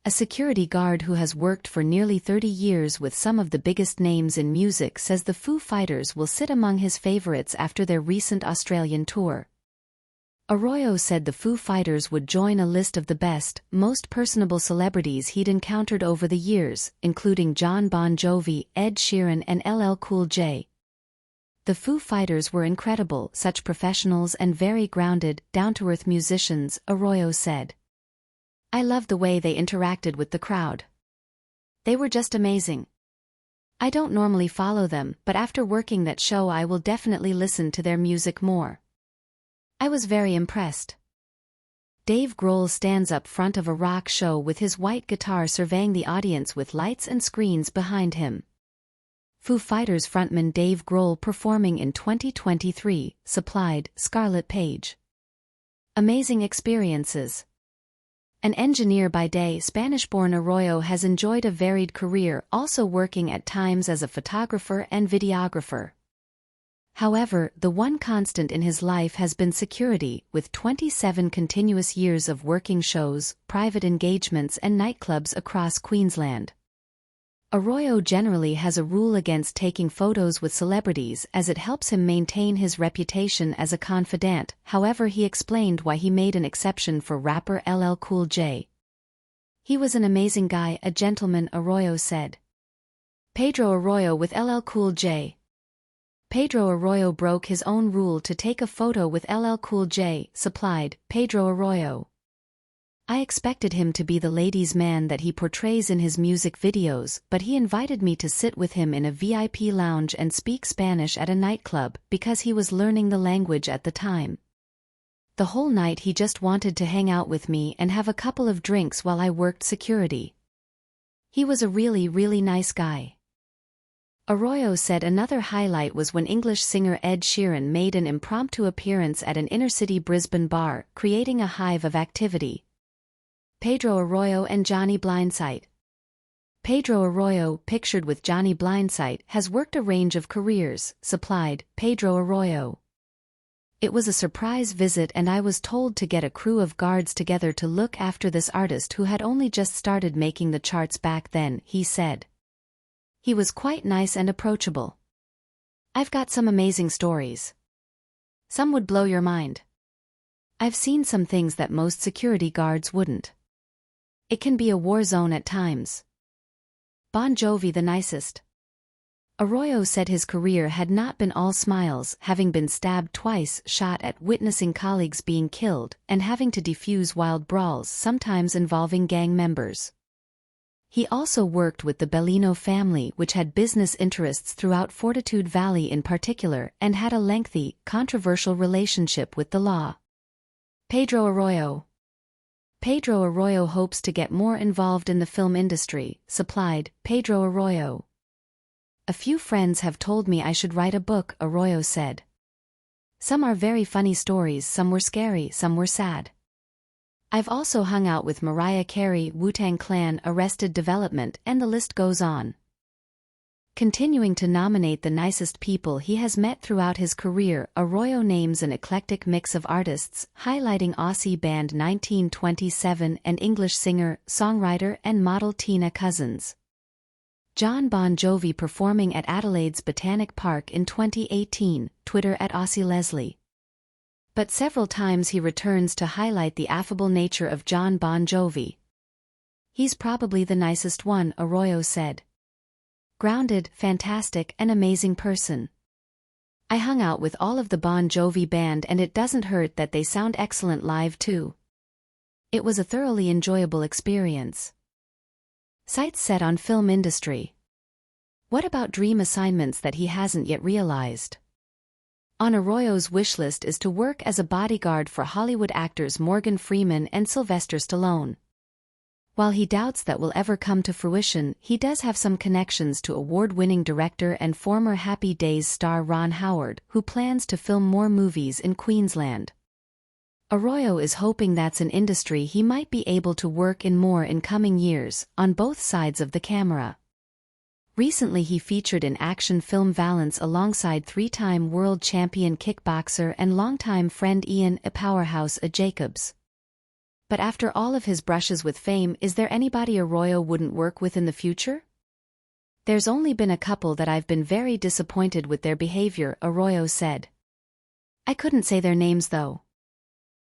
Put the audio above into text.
A security guard who has worked for nearly 30 years with some of the biggest names in music says the Foo Fighters will sit among his favorites after their recent Australian tour. Arroyo said the Foo Fighters would join a list of the best, most personable celebrities he'd encountered over the years, including Jon Bon Jovi, Ed Sheeran and LL Cool J. The Foo Fighters were incredible, such professionals and very grounded, down-to-earth musicians, Arroyo said. I loved the way they interacted with the crowd. They were just amazing. I don't normally follow them, but after working that show I will definitely listen to their music more. I was very impressed. Dave Grohl stands up front of a rock show with his white guitar surveying the audience with lights and screens behind him. Foo Fighters frontman Dave Grohl performing in 2023, supplied, Scarlet Page. Amazing experiences. An engineer by day, Spanish-born Arroyo has enjoyed a varied career, also working at times as a photographer and videographer. However, the one constant in his life has been security, with 27 continuous years of working shows, private engagements and nightclubs across Queensland. Arroyo generally has a rule against taking photos with celebrities as it helps him maintain his reputation as a confidant. However, he explained why he made an exception for rapper LL Cool J. He was an amazing guy, a gentleman, Arroyo said. Pedro Arroyo with LL Cool J. Pedro Arroyo broke his own rule to take a photo with LL Cool J, supplied, Pedro Arroyo. I expected him to be the ladies' man that he portrays in his music videos, but he invited me to sit with him in a VIP lounge and speak Spanish at a nightclub because he was learning the language at the time. The whole night he just wanted to hang out with me and have a couple of drinks while I worked security. He was a really nice guy. Arroyo said another highlight was when English singer Ed Sheeran made an impromptu appearance at an inner-city Brisbane bar, creating a hive of activity. Pedro Arroyo and Johnny Blindsight. Pedro Arroyo, pictured with Johnny Blindsight, has worked a range of careers, supplied, Pedro Arroyo. It was a surprise visit and I was told to get a crew of guards together to look after this artist who had only just started making the charts back then, he said. He was quite nice and approachable. I've got some amazing stories. Some would blow your mind. I've seen some things that most security guards wouldn't. It can be a war zone at times. Bon Jovi the nicest. Arroyo said his career had not been all smiles, having been stabbed twice, shot at, witnessing colleagues being killed, and having to defuse wild brawls sometimes involving gang members. He also worked with the Bellino family, which had business interests throughout Fortitude Valley in particular, and had a lengthy, controversial relationship with the law. Pedro Arroyo. Pedro Arroyo hopes to get more involved in the film industry, supplied, Pedro Arroyo. A few friends have told me I should write a book, Arroyo said. Some are very funny stories, some were scary, some were sad. I've also hung out with Mariah Carey, Wu-Tang Clan, Arrested Development, and the list goes on. Continuing to nominate the nicest people he has met throughout his career, Arroyo names an eclectic mix of artists, highlighting Aussie band 1927 and English singer, songwriter and model Tina Cousins. Jon Bon Jovi performing at Adelaide's Botanic Park in 2018, Twitter at Aussie Leslie. But several times he returns to highlight the affable nature of Jon Bon Jovi. He's probably the nicest one, Arroyo said. Grounded, fantastic, and amazing person. I hung out with all of the Bon Jovi band and it doesn't hurt that they sound excellent live too. It was a thoroughly enjoyable experience. Sights set on film industry. What about dream assignments that he hasn't yet realized? On Arroyo's wish list is to work as a bodyguard for Hollywood actors Morgan Freeman and Sylvester Stallone. While he doubts that will ever come to fruition, he does have some connections to award-winning director and former Happy Days star Ron Howard, who plans to film more movies in Queensland. Arroyo is hoping that's an industry he might be able to work in more in coming years, on both sides of the camera. Recently he featured in action film Valance alongside three-time world champion kickboxer and longtime friend Ian "A Powerhouse" A. Jacobs. But after all of his brushes with fame, is there anybody Arroyo wouldn't work with in the future? There's only been a couple that I've been very disappointed with their behavior, Arroyo said. I couldn't say their names though.